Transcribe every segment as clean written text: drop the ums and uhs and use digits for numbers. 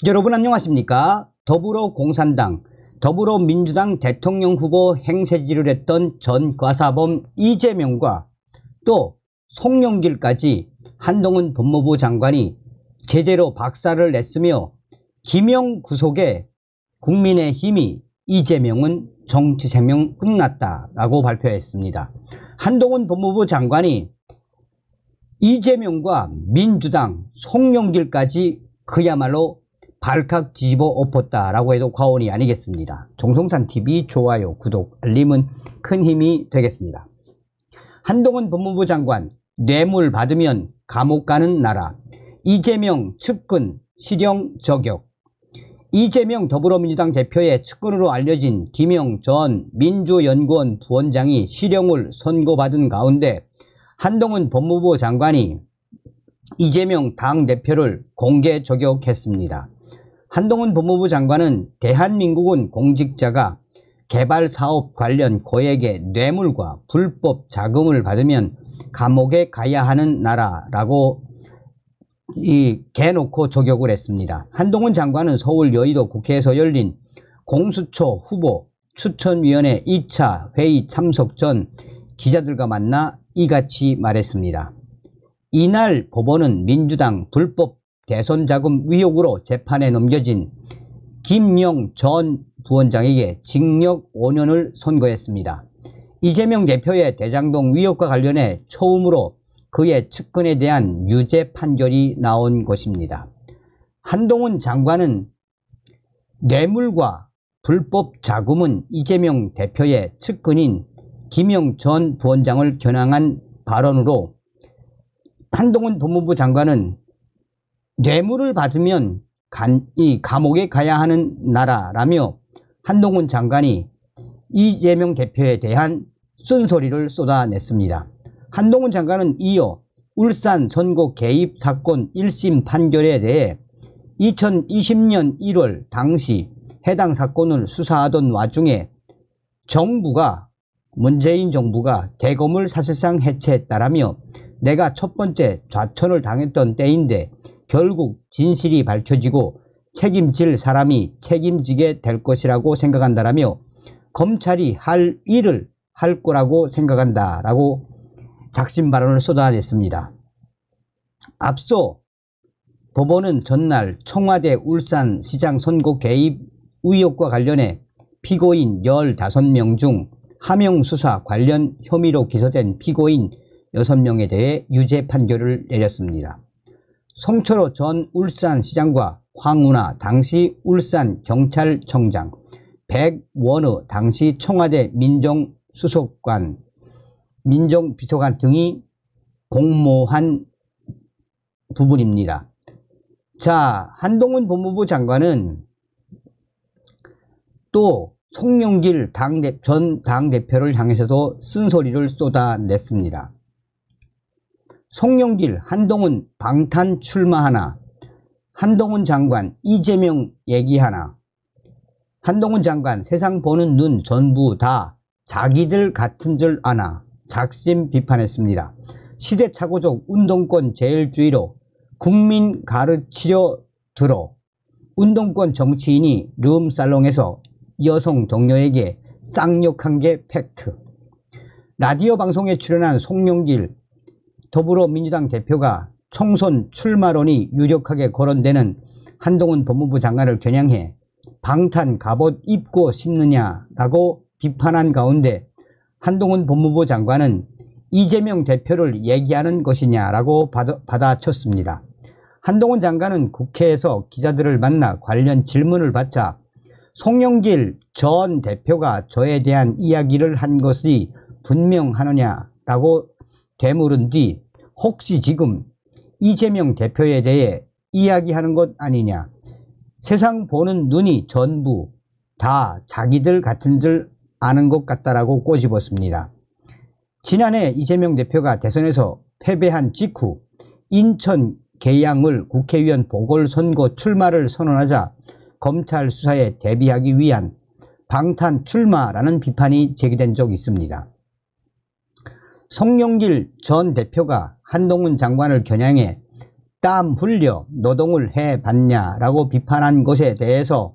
여러분 안녕하십니까? 더불어공산당, 더불어민주당 대통령 후보 행세지를 했던 전과사범 이재명과 또 송영길까지 한동훈 법무부 장관이 제대로 박살을 냈으며 김영 구속에 국민의힘이 이재명은 정치생명 끝났다라고 발표했습니다. 한동훈 법무부 장관이 이재명과 민주당, 송영길까지 그야말로 발칵 뒤집어 엎었다라고 해도 과언이 아니겠습니다. 정성산TV 좋아요, 구독, 알림은 큰 힘이 되겠습니다. 한동훈 법무부 장관, 뇌물 받으면 감옥 가는 나라, 이재명 측근 실형 저격. 이재명 더불어민주당 대표의 측근으로 알려진 김영 전 민주연구원 부원장이 실형을 선고받은 가운데 한동훈 법무부 장관이 이재명 당대표를 공개 저격했습니다. 한동훈 법무부 장관은 대한민국은 공직자가 개발사업 관련 고액의 뇌물과 불법 자금을 받으면 감옥에 가야 하는 나라라고 개놓고 저격을 했습니다. 한동훈 장관은 서울 여의도 국회에서 열린 공수처 후보 추천위원회 2차 회의 참석 전 기자들과 만나 이같이 말했습니다. 이날 법원은 민주당 불법 대선자금 의혹으로 재판에 넘겨진 김영 전 부원장에게 징역 5년을 선고했습니다. 이재명 대표의 대장동 의혹과 관련해 처음으로 그의 측근에 대한 유죄 판결이 나온 것입니다. 한동훈 장관은 뇌물과 불법 자금은 이재명 대표의 측근인 김영 전 부원장을 겨냥한 발언으로 한동훈 법무부 장관은 뇌물을 받으면 감옥에 가야 하는 나라라며 한동훈 장관이 이재명 대표에 대한 쓴소리를 쏟아냈습니다. 한동훈 장관은 이어 울산 선거 개입 사건 1심 판결에 대해 2020년 1월 당시 해당 사건을 수사하던 와중에 문재인 정부가 대검을 사실상 해체했다라며 내가 첫 번째 좌천을 당했던 때인데 결국 진실이 밝혀지고 책임질 사람이 책임지게 될 것이라고 생각한다라며 검찰이 할 일을 할 거라고 생각한다라고 작심 발언을 쏟아냈습니다. 앞서 법원은 전날 청와대 울산시장 선거 개입 의혹과 관련해 피고인 15명 중 하명 수사 관련 혐의로 기소된 피고인 6명에 대해 유죄 판결을 내렸습니다. 송철호 전 울산시장과 황운하 당시 울산경찰청장, 백원의 당시 청와대 민정비서관 등이 공모한 부분입니다. 자, 한동훈 법무부 장관은 또 송영길 전 당대표를 향해서도 쓴소리를 쏟아냈습니다. 송영길, 한동훈 방탄 출마하나, 한동훈 장관 이재명 얘기하나, 한동훈 장관 세상 보는 눈 전부 다 자기들 같은 줄 아나 작심 비판했습니다. 시대착오적 운동권 제일주의로 국민 가르치려 들어 운동권 정치인이 룸살롱에서 여성 동료에게 쌍욕한 게 팩트. 라디오 방송에 출연한 송영길 더불어민주당 대표가 총선 출마론이 유력하게 거론되는 한동훈 법무부 장관을 겨냥해 방탄 갑옷 입고 싶느냐라고 비판한 가운데 한동훈 법무부 장관은 이재명 대표를 얘기하는 것이냐라고 받아쳤습니다. 한동훈 장관은 국회에서 기자들을 만나 관련 질문을 받자 송영길 전 대표가 저에 대한 이야기를 한 것이 분명하느냐라고 되물은 뒤 혹시 지금 이재명 대표에 대해 이야기하는 것 아니냐, 세상 보는 눈이 전부 다 자기들 같은 줄 아는 것 같다라고 꼬집었습니다. 지난해 이재명 대표가 대선에서 패배한 직후 인천 계양을 국회의원 보궐선거 출마를 선언하자 검찰 수사에 대비하기 위한 방탄 출마라는 비판이 제기된 적이 있습니다. 송영길 전 대표가 한동훈 장관을 겨냥해 땀 흘려 노동을 해봤냐라고 비판한 것에 대해서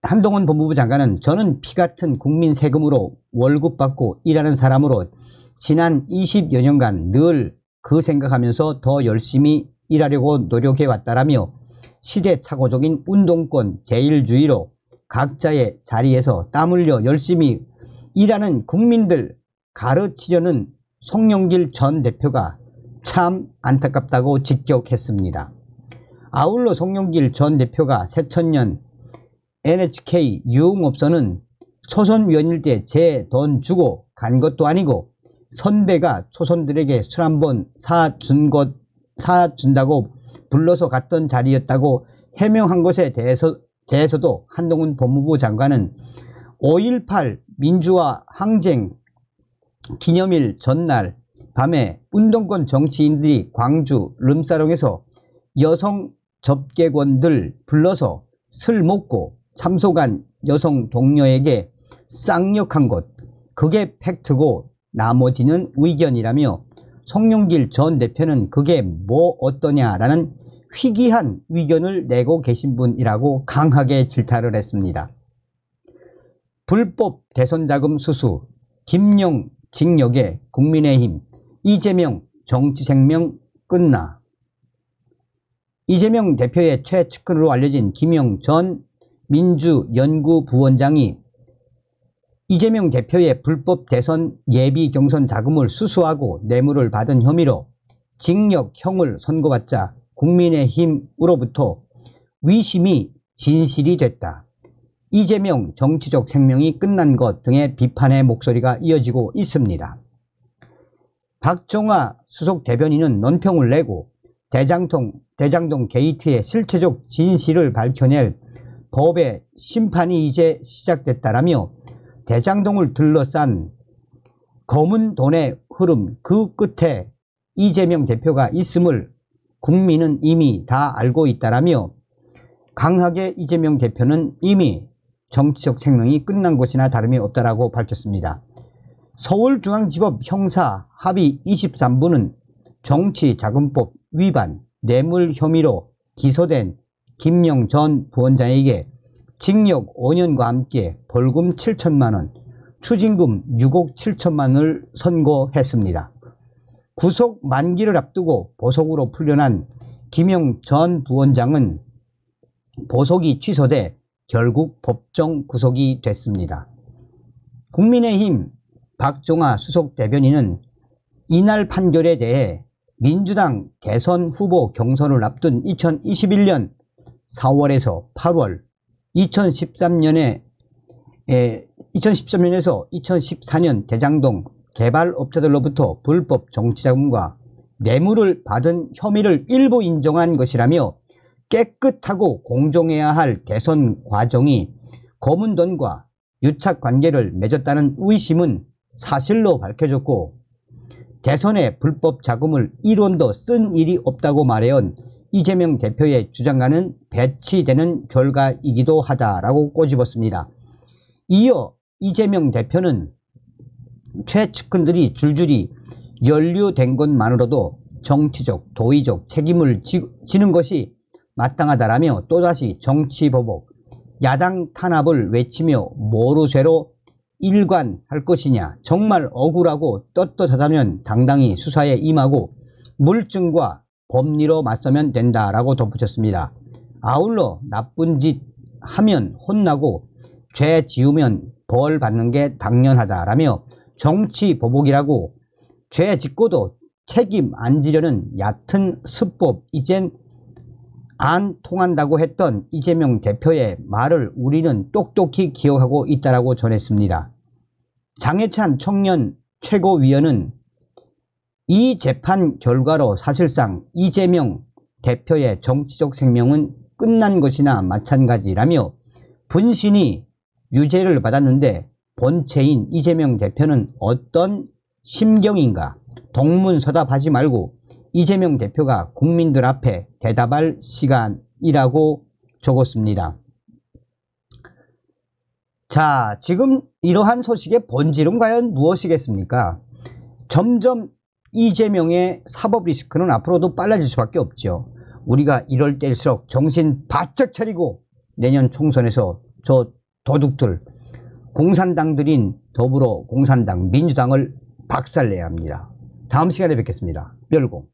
한동훈 법무부 장관은 저는 피같은 국민 세금으로 월급 받고 일하는 사람으로 지난 20여 년간 늘 그 생각하면서 더 열심히 일하려고 노력해 왔다라며 시대착오적인 운동권 제일주의로 각자의 자리에서 땀 흘려 열심히 일하는 국민들 가르치려는 송영길 전 대표가 참 안타깝다고 직격했습니다. 아울러 송영길 전 대표가 새천년 NHK 유흥업소는 초선위원일 때 제 돈 주고 간 것도 아니고 선배가 초선들에게 술 한번 사준다고 불러서 갔던 자리였다고 해명한 것에 대해서도 한동훈 법무부 장관은 5.18 민주화 항쟁 기념일 전날 밤에 운동권 정치인들이 광주 름사롱에서 여성 접객원들 불러서 술 먹고 참석한 여성 동료에게 쌍욕한 것, 그게 팩트고 나머지는 의견이라며 송영길 전 대표는 그게 뭐 어떠냐라는 희귀한 의견을 내고 계신 분이라고 강하게 질타를 했습니다. 불법 대선자금 수수, 김영 징역에 국민의힘, 이재명 정치생명 끝나. 이재명 대표의 최측근으로 알려진 김영 전 민주연구부원장이 이재명 대표의 불법 대선 예비 경선 자금을 수수하고 뇌물을 받은 혐의로 징역형을 선고받자 국민의힘으로부터 위심이 진실이 됐다. 이재명 정치적 생명이 끝난 것 등의 비판의 목소리가 이어지고 있습니다. 박정아 수석 대변인은 논평을 내고 대장동 게이트의 실체적 진실을 밝혀낼 법의 심판이 이제 시작됐다라며 대장동을 둘러싼 검은 돈의 흐름 그 끝에 이재명 대표가 있음을 국민은 이미 다 알고 있다라며 강하게 이재명 대표는 이미 정치적 생명이 끝난 것이나 다름이 없다라고 밝혔습니다. 서울중앙지법 형사 합의 23부는 정치자금법 위반 뇌물 혐의로 기소된 김영 전 부원장에게 징역 5년과 함께 벌금 7천만원, 추징금 6억 7천만원을 선고했습니다. 구속 만기를 앞두고 보석으로 풀려난 김영 전 부원장은 보석이 취소돼 결국 법정 구속이 됐습니다. 국민의힘 박정아 수석 대변인은 이날 판결에 대해 민주당 대선 후보 경선을 앞둔 2021년 4월에서 8월 2013년에서 2014년 대장동 개발업자들로부터 불법 정치자금과 뇌물을 받은 혐의를 일부 인정한 것이라며 깨끗하고 공정해야 할 대선 과정이 검은 돈과 유착관계를 맺었다는 의심은 사실로 밝혀졌고 대선에 불법 자금을 1원도 쓴 일이 없다고 말해온 이재명 대표의 주장과는 배치되는 결과이기도 하다라고 꼬집었습니다. 이어 이재명 대표는 최측근들이 줄줄이 연루된 것만으로도 정치적, 도의적 책임을 지는 것이 마땅하다라며 또다시 정치보복, 야당 탄압을 외치며 모르쇠로 일관할 것이냐, 정말 억울하고 떳떳하다면 당당히 수사에 임하고 물증과 법리로 맞서면 된다라고 덧붙였습니다. 아울러 나쁜 짓 하면 혼나고 죄 지으면 벌 받는 게 당연하다라며 정치보복이라고 죄 짓고도 책임 안 지려는 얕은 수법 이젠 안 통한다고 했던 이재명 대표의 말을 우리는 똑똑히 기억하고 있다라고 전했습니다. 장해찬 청년 최고위원은 이 재판 결과로 사실상 이재명 대표의 정치적 생명은 끝난 것이나 마찬가지라며 분신이 유죄를 받았는데 본체인 이재명 대표는 어떤 심경인가, 동문서답하지 말고 이재명 대표가 국민들 앞에 대답할 시간이라고 적었습니다. 자, 지금 이러한 소식의 본질은 과연 무엇이겠습니까? 점점 이재명의 사법 리스크는 앞으로도 빨라질 수밖에 없죠. 우리가 이럴 때일수록 정신 바짝 차리고 내년 총선에서 저 도둑들, 공산당들인 더불어 공산당, 민주당을 박살내야 합니다. 다음 시간에 뵙겠습니다. 멸공.